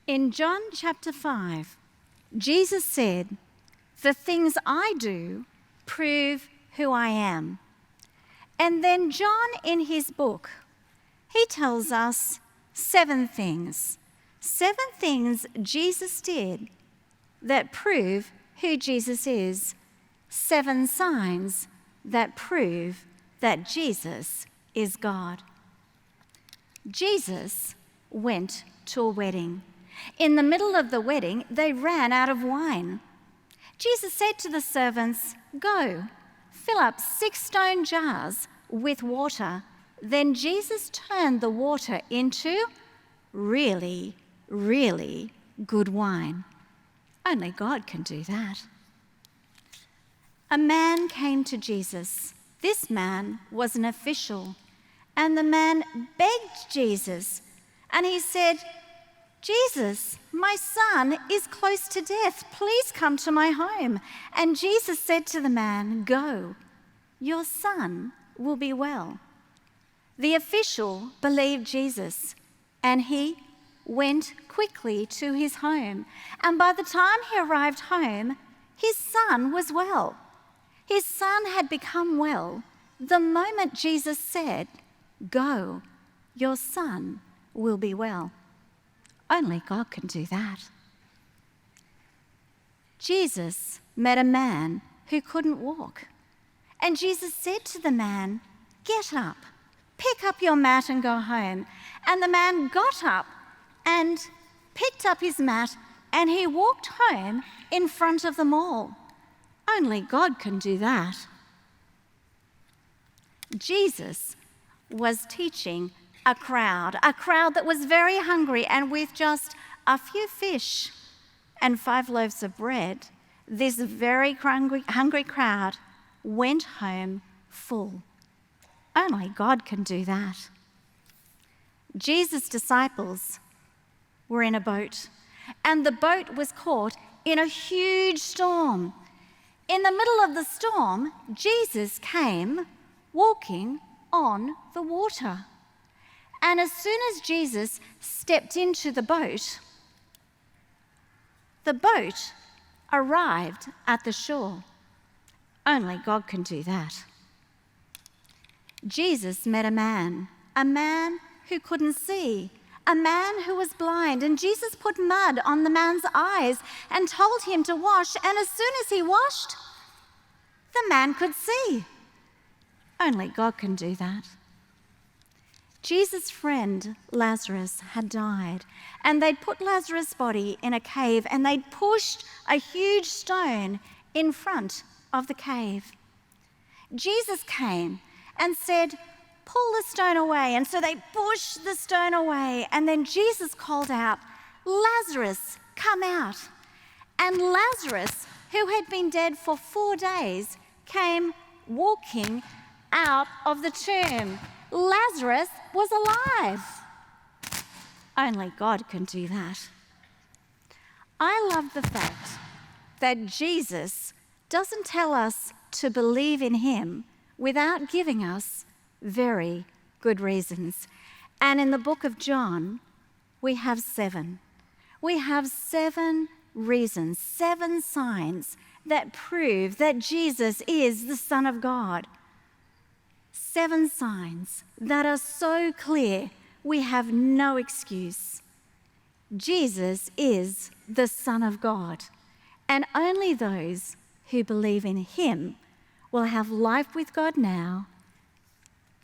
In John chapter 5, Jesus said, "The things I do prove who I am." And then John, in his book, he tells us 7 things Jesus did that prove who Jesus is, 7 signs that prove that Jesus is God. Jesus went to a wedding. In the middle of the wedding, they ran out of wine. Jesus said to the servants, "Go, fill up 6 stone jars with water." Then Jesus turned the water into really, really good wine. Only God can do that. A man came to Jesus. This man was an official, and the man begged Jesus, and he said, "Jesus, my son is close to death. Please come to my home." And Jesus said to the man, "Go, your son will be well." The official believed Jesus, and he went quickly to his home. And by the time he arrived home, his son was well. His son had become well the moment Jesus said, "Go, your son will be well." Only God can do that. Jesus met a man who couldn't walk. And Jesus said to the man, "Get up, pick up your mat and go home." And the man got up and picked up his mat, and he walked home in front of them all. Only God can do that. Jesus was teaching a crowd that was very hungry, and with just a few fish and 5 loaves of bread, this very hungry crowd went home full. Only God can do that. Jesus' disciples were in a boat, and the boat was caught in a huge storm. In the middle of the storm, Jesus came walking on the water. And as soon as Jesus stepped into the boat arrived at the shore. Only God can do that. Jesus met a man who couldn't see, a man who was blind, and Jesus put mud on the man's eyes and told him to wash, and as soon as he washed, the man could see. Only God can do that. Jesus' friend Lazarus had died, and they'd put Lazarus' body in a cave, and they'd pushed a huge stone in front of the cave. Jesus came and said, "Pull the stone away." And so they pushed the stone away, and then Jesus called out, "Lazarus, come out." And Lazarus, who had been dead for 4 days, came walking out of the tomb. Lazarus was alive. Only God can do that. I love the fact that Jesus doesn't tell us to believe in him without giving us very good reasons. And in the book of John, we have 7. We have 7 reasons, 7 signs that prove that Jesus is the Son of God. 7 signs that are so clear we have no excuse. Jesus is the Son of God, and only those who believe in him will have life with God now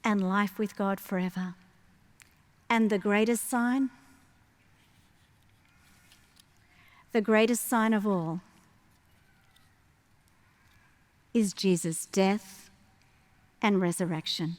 and life with God forever. And the greatest sign of all, is Jesus' death and resurrection.